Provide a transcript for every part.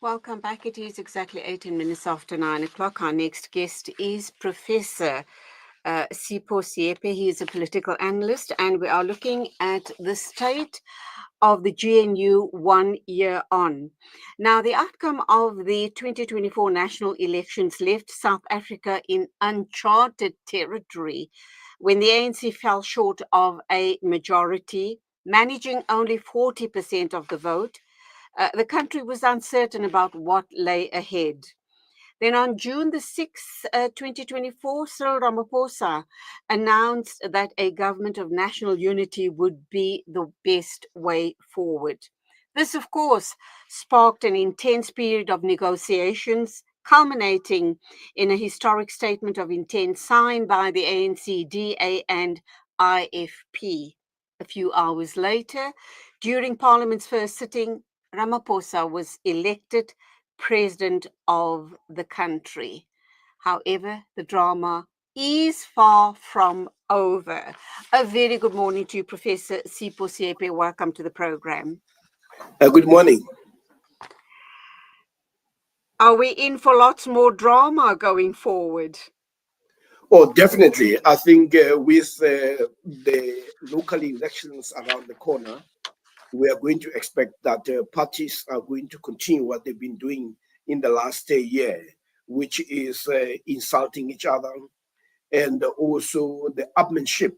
Welcome back. It is exactly 18 minutes after 9 o'clock. Our next guest is Professor Seepe. He is a political analyst, and we are looking at the state of the GNU 1 year on. Now, the outcome of the 2024 national elections left South Africa in uncharted territory when the ANC fell short of a majority, managing only 40% of the vote. The country was uncertain about what lay ahead. Then on June the 6th, 2024, Cyril Ramaphosa announced that a government of national unity would be the best way forward. This, of course, sparked an intense period of negotiations, culminating in a historic statement of intent signed by the ANC, DA, and IFP. A few hours later, during Parliament's first sitting, Ramaphosa was elected president of the country. However, the drama is far from over. A very good morning to you, Professor Seepe. Welcome to the program. Good morning. Are we in for lots more drama going forward? Oh, definitely. I think with the local elections around the corner, we are going to expect that parties are going to continue what they've been doing in the last year, which is insulting each other and also the upmanship.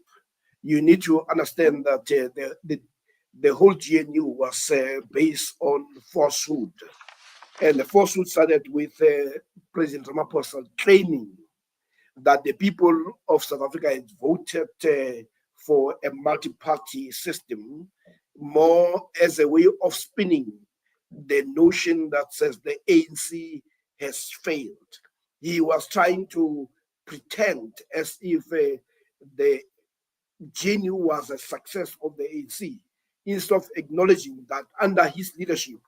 You need to understand that the whole GNU was based on falsehood. And the falsehood started with President Ramaphosa claiming that the people of South Africa had voted for a multi-party system more as a way of spinning the notion that says the ANC has failed. He was trying to pretend as if the GNU was a success of the ANC, instead of acknowledging that under his leadership,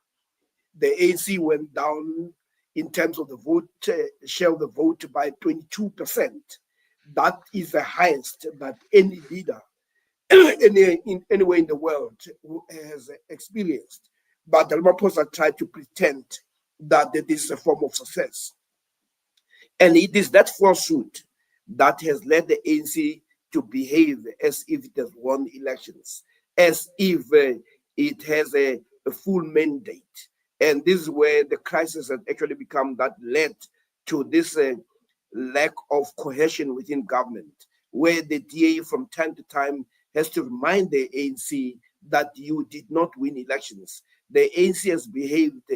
the ANC went down in terms of the vote share of the vote by 22%. That is the highest that any leader anywhere in the world has experienced. But Ramaphosa tried to pretend that this is a form of success. And it is that falsehood that has led the ANC to behave as if it has won elections, as if it has a full mandate. And this is where the crisis has actually become that led to this lack of cohesion within government, where the DA from time to time has to remind the ANC that you did not win elections. The ANC has behaved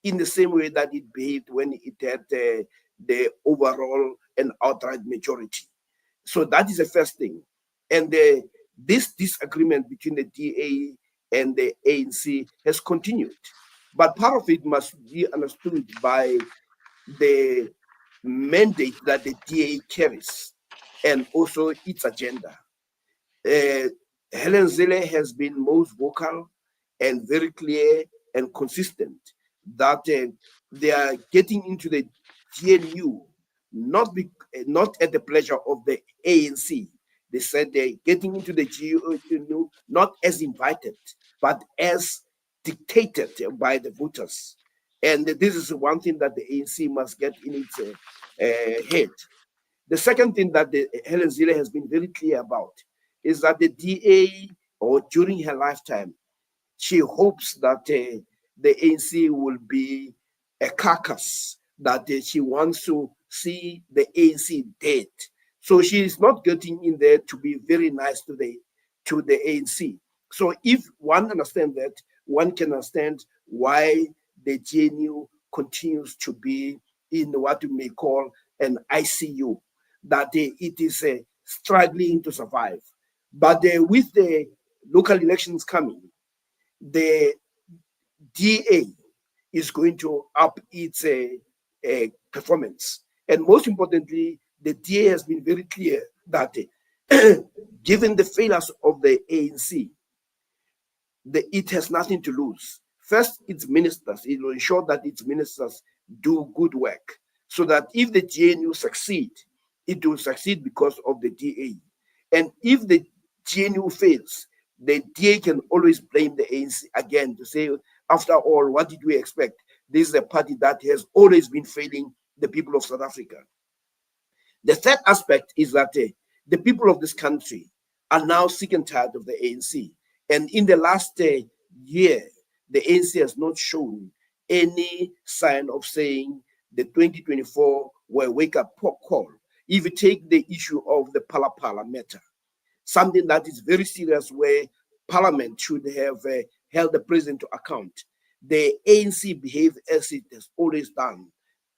in the same way that it behaved when it had the overall and outright majority. So that is the first thing. And this disagreement between the DA and the ANC has continued. But part of it must be understood by the mandate that the DA carries and also its agenda. Helen Zille has been most vocal and very clear and consistent that they are getting into the GNU not at the pleasure of the ANC. They said they're getting into the GNU not as invited, but as dictated by the voters. And this is one thing that the ANC must get in its head. The second thing that Helen Zille has been very clear about is that the DA, or during her lifetime, she hopes that the ANC will be a carcass, that she wants to see the ANC dead. So she is not getting in there to be very nice to the ANC. So if one understands that, one can understand why the GNU continues to be in what we may call an ICU, that it is struggling to survive. But with the local elections coming, the DA is going to up its performance. And most importantly, the DA has been very clear that given the failures of the ANC, it has nothing to lose. First, its ministers, it will ensure that its ministers do good work, so that if the GNU succeed, it will succeed because of the DA. And if the GNU fails, the DA can always blame the ANC again to say, after all, what did we expect? this is a party that has always been failing the people of South Africa. The third aspect is that the people of this country are now sick and tired of the ANC. And in the last year, the ANC has not shown any sign of saying the 2024 will wake up call. If you take the issue of the Pala matter, something that is very serious where Parliament should have held the president to account, the ANC behaved as it has always done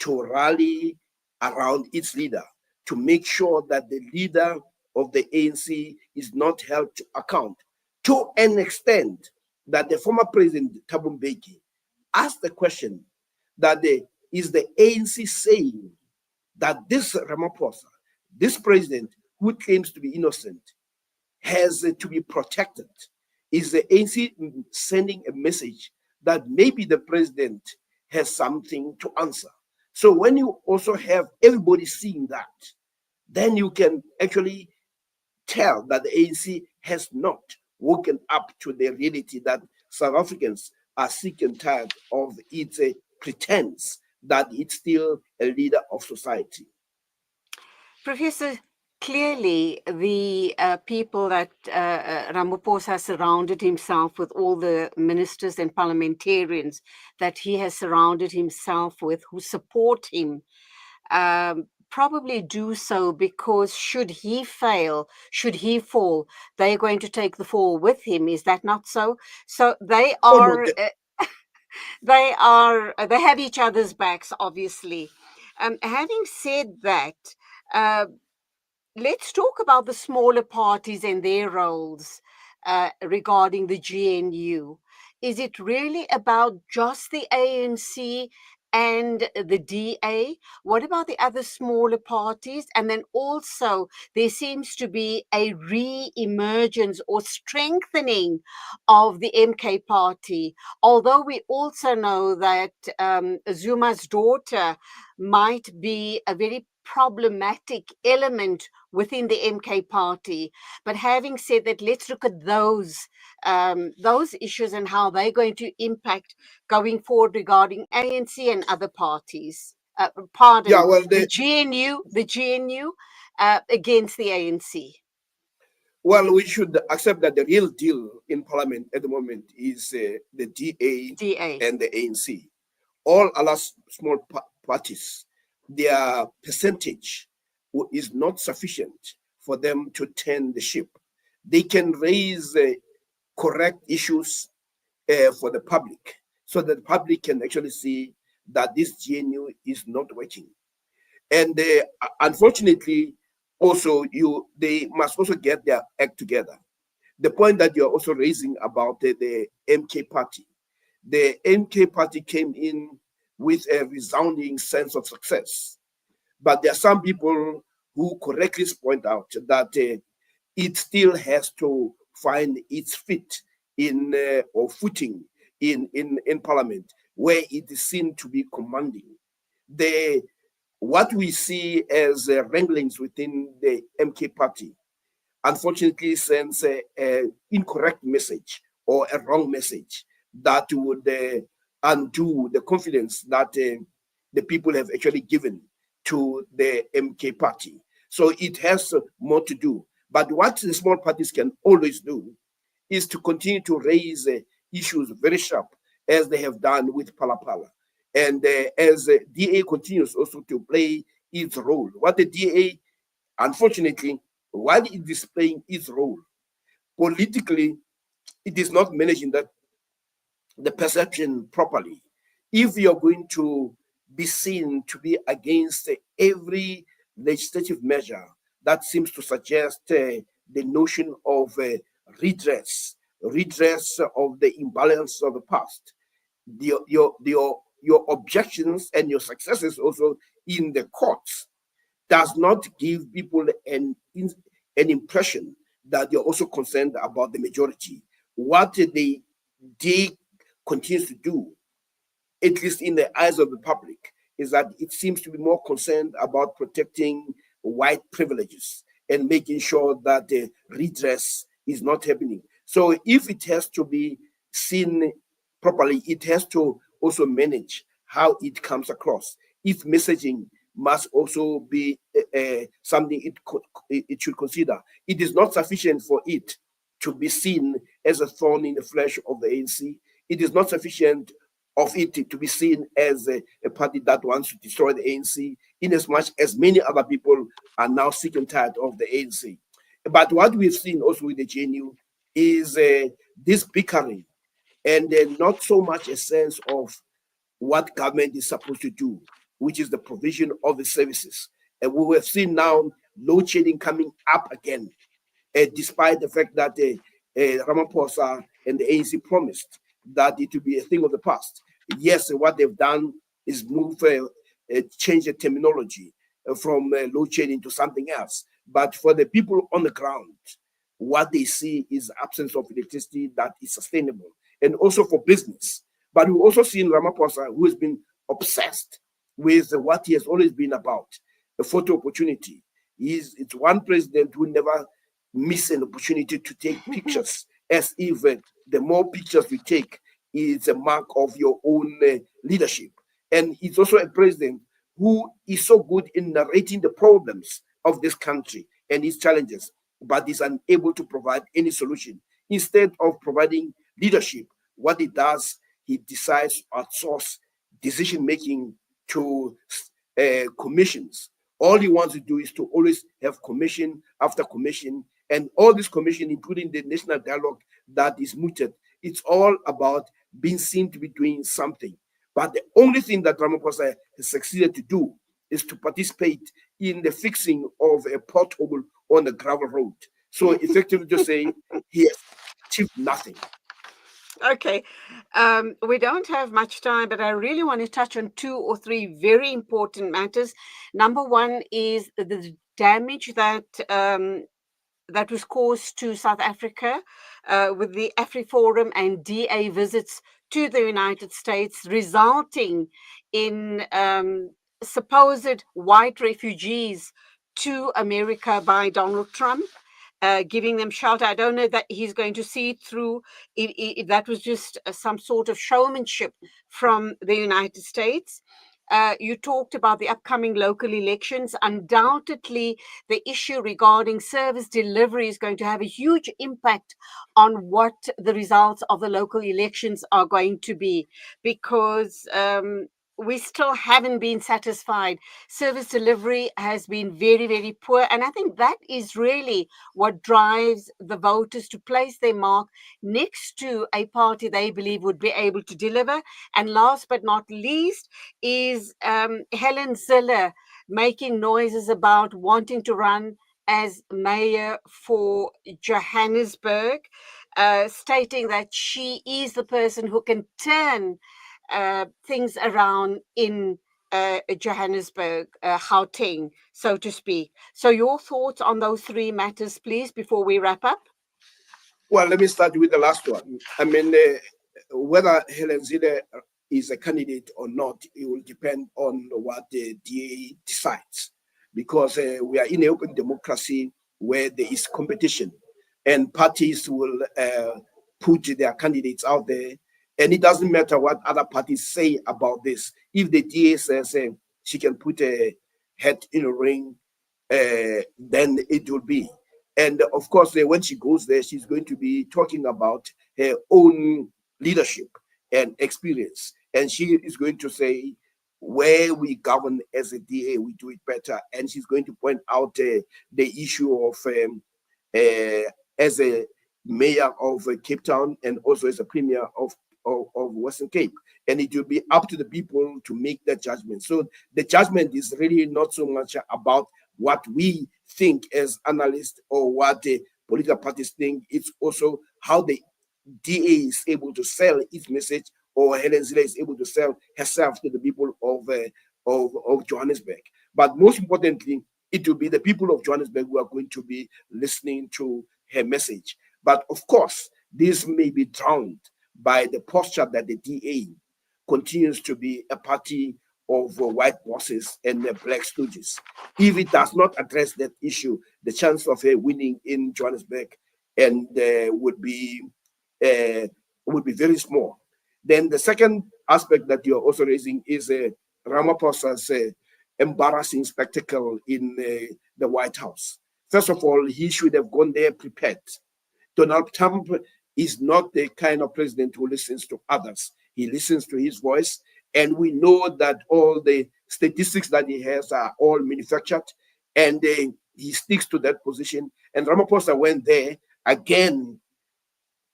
to rally around its leader, to make sure that the leader of the ANC is not held to account, to an extent that the former president, Thabo Mbeki, asked the question that is the ANC saying that this Ramaphosa, this president who claims to be innocent, has to be protected? Is the ANC sending a message that maybe the president has something to answer? So when you also have everybody seeing that, then you can actually tell that the ANC has not woken up to the reality that South Africans are sick and tired of its pretense that it's still a leader of society. Professor, clearly the people that Ramaphosa surrounded himself with, all the ministers and parliamentarians that he has surrounded himself with who support him, probably do so because should he fail, should he fall, they're going to take the fall with him. Is that not so? So they are, they have each other's backs, obviously. Having said that, let's talk about the smaller parties and their roles regarding the GNU. Is it really about just the ANC and the DA? What about the other smaller parties? And then also, there seems to be a re-emergence or strengthening of the MK party, although we also know that Zuma's daughter might be a very problematic element within the MK party. But having said that, let's look at those issues and how they're going to impact going forward regarding ANC and other parties. The GNU against the ANC. Well, we should accept that the real deal in Parliament at the moment is the DA and the ANC. All other small parties, their percentage is not sufficient for them to turn the ship. They can raise correct issues for the public so that the public can actually see that this GNU is not working. And unfortunately, also they must also get their act together. The point that you're also raising about the MK party. The MK party came in with a resounding sense of success. But there are some people who correctly point out that it still has to find its feet in or footing in Parliament, where it is seen to be commanding. What we see as wranglings within the MK party, unfortunately, sends an incorrect message or a wrong message that would undo the confidence that the people have actually given to the MK party. So it has more to do. But what the small parties can always do is to continue to raise issues very sharp, as they have done with Pala. And as DA continues also to play its role. What the DA, unfortunately, while it is playing its role, politically, it is not managing the perception properly. If you're going to be seen to be against every legislative measure that seems to suggest the notion of redress of the imbalance of the past, your objections and your successes also in the courts does not give people an impression that you're also concerned about the majority. What they continues to do, at least in the eyes of the public, is that it seems to be more concerned about protecting white privileges and making sure that the redress is not happening. So if it has to be seen properly, it has to also manage how it comes across. If messaging must also be something it should consider. It is not sufficient for it to be seen as a thorn in the flesh of the ANC. It is not sufficient of it to be seen as a party that wants to destroy the ANC, in as much as many other people are now sick and tired of the ANC. But what we've seen also with the GNU is this bickering and not so much a sense of what government is supposed to do, which is the provision of the services. And we have seen now load shedding coming up again, despite the fact that Ramaphosa and the ANC promised that it would be a thing of the past. Yes, what they've done is change the terminology from load shedding to something else. But for the people on the ground, what they see is absence of electricity that is sustainable, and also for business. But we've also seen Ramaphosa, who has been obsessed with what he has always been about, a photo opportunity. It's one president who never miss an opportunity to take pictures, as if the more pictures you take is a mark of your own leadership. And he's also a president who is so good in narrating the problems of this country and its challenges, but is unable to provide any solution. Instead of providing leadership, what he does, he decides to outsource decision making to commissions. All he wants to do is to always have commission after commission, and all this commission, including the national dialogue that is mooted, it's all about being seen to be doing something. But the only thing that Ramaphosa has succeeded to do is to participate in the fixing of a pothole on the gravel road. So effectively to say he has achieved nothing. Okay. We don't have much time, but I really want to touch on two or three very important matters. Number one is the damage that was caused to South Africa with the AfriForum and DA visits to the United States, resulting in supposed white refugees to America by Donald Trump. Giving them shelter. I don't know that he's going to see it through if that was just some sort of showmanship from the United States. You talked about the upcoming local elections. Undoubtedly, the issue regarding service delivery is going to have a huge impact on what the results of the local elections are going to be, because we still haven't been satisfied. Service delivery has been very, very poor. And I think that is really what drives the voters to place their mark next to a party they believe would be able to deliver. And last but not least is Helen Zille making noises about wanting to run as mayor for Johannesburg, stating that she is the person who can turn things around in Johannesburg, Gauteng, so to speak. So your thoughts on those three matters, please, before we wrap up? Well, let me start with the last one. I mean, whether Helen Zille is a candidate or not, it will depend on what the DA decides, because we are in an open democracy where there is competition, and parties will put their candidates out there, and it doesn't matter what other parties say about this. If the DA says she can put a head in a ring, then it will be. And of course, when she goes there, she's going to be talking about her own leadership and experience. And she is going to say, where we govern as a DA, we do it better. And she's going to point out the issue of as a mayor of Cape Town and also as a premier of Western Cape. And it will be up to the people to make that judgment. So the judgment is really not so much about what we think as analysts or what the political parties think. It's also how the DA is able to sell its message, or Helen Zille is able to sell herself to the people of Johannesburg. But most importantly, it will be the people of Johannesburg who are going to be listening to her message. But of course, this may be drowned by the posture that the DA continues to be a party of white bosses and black stooges. If it does not address that issue, the chance of her winning in Johannesburg and would be very small. Then the second aspect that you're also raising is Ramaphosa's embarrassing spectacle in the White House. First of all, he should have gone there prepared. Donald Trump is not the kind of president who listens to others. He listens to his voice. And we know that all the statistics that he has are all manufactured. And he sticks to that position. And Ramaphosa went there again,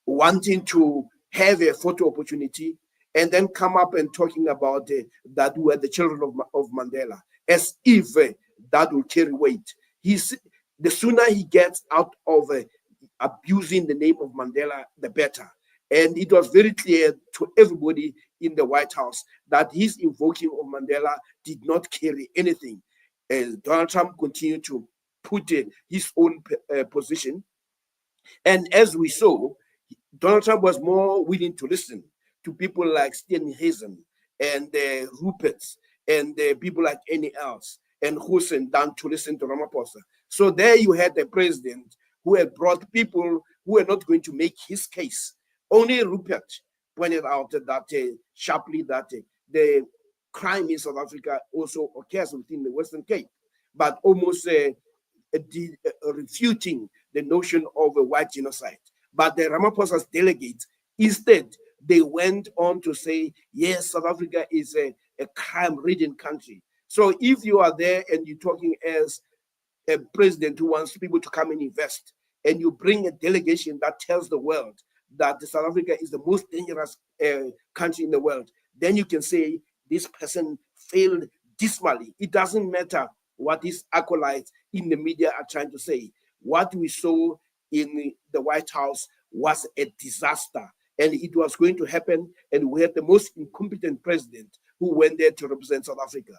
wanting to have a photo opportunity and then come up and talking about that we are the children of Mandela, as if that will carry weight. The sooner he gets out of abusing the name of Mandela, the better. And it was very clear to everybody in the White House that his invoking of Mandela did not carry anything. Donald Trump continued to put his own position. And as we saw, Donald Trump was more willing to listen to people like Steenhuisen and Rupert and people like any else and Hussein than to listen to Ramaphosa. So there you had a president who had brought people who were not going to make his case. Only Rupert pointed out that sharply that the crime in South Africa also occurs within the Western Cape, but almost refuting the notion of a white genocide. But the Ramaphosa's delegates, instead, they went on to say, yes, South Africa is a crime-ridden country. So if you are there and you're talking as a president who wants people to come and invest, and you bring a delegation that tells the world that South Africa is the most dangerous country in the world, then you can say this person failed dismally. It doesn't matter what his acolytes in the media are trying to say. What we saw in the White House was a disaster, and it was going to happen, and we had the most incompetent president who went there to represent South Africa.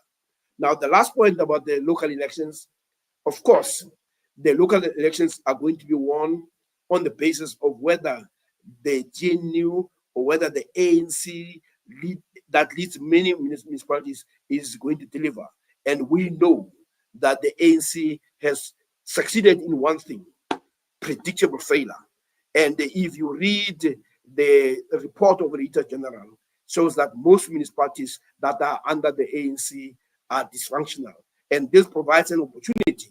Now, the last point about the local elections, of course, the local elections are going to be won on the basis of whether the GNU or whether the ANC that leads many municipalities is going to deliver. And we know that the ANC has succeeded in one thing: predictable failure. And if you read the report of the Auditor General, shows that most municipalities that are under the ANC are dysfunctional. And this provides an opportunity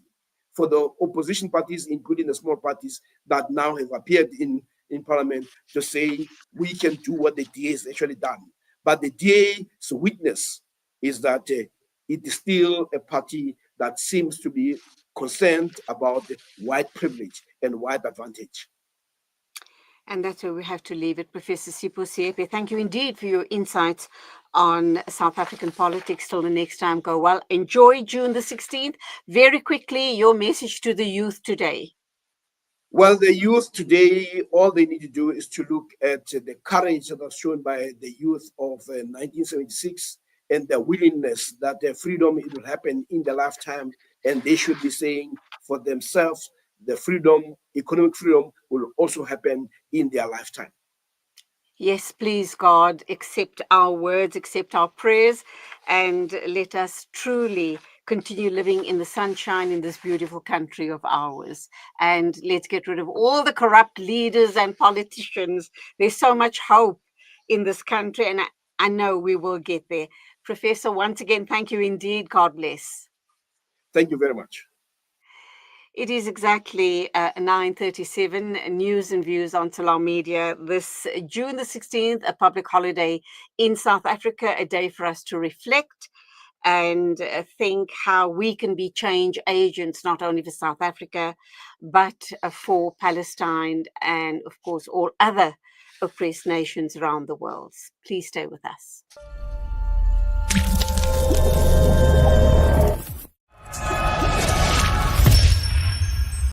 for the opposition parties, including the small parties that now have appeared in parliament, to say we can do what the DA has actually done. But the DA's weakness is that it is still a party that seems to be concerned about white privilege and white advantage. And that's where we have to leave it. Professor Sipho Seepe, thank you indeed for your insights on South African politics. Till the next time, go well. Enjoy June the 16th. Very quickly, your message to the youth today. Well, the youth today, all they need to do is to look at the courage that was shown by the youth of 1976 and the willingness that the freedom, it will happen in their lifetime. And they should be saying for themselves, the freedom, economic freedom, will also happen in their lifetime. Yes, please, God, accept our words, accept our prayers, and let us truly continue living in the sunshine in this beautiful country of ours. And let's get rid of all the corrupt leaders and politicians. There's so much hope in this country, and I know we will get there. Professor, once again, thank you indeed. God bless. Thank you very much. It is exactly 9:37. News and views on Salam Media. This June the 16th, a public holiday in South Africa, a day for us to reflect and think how we can be change agents, not only for South Africa, but for Palestine and, of course, all other oppressed nations around the world. Please stay with us.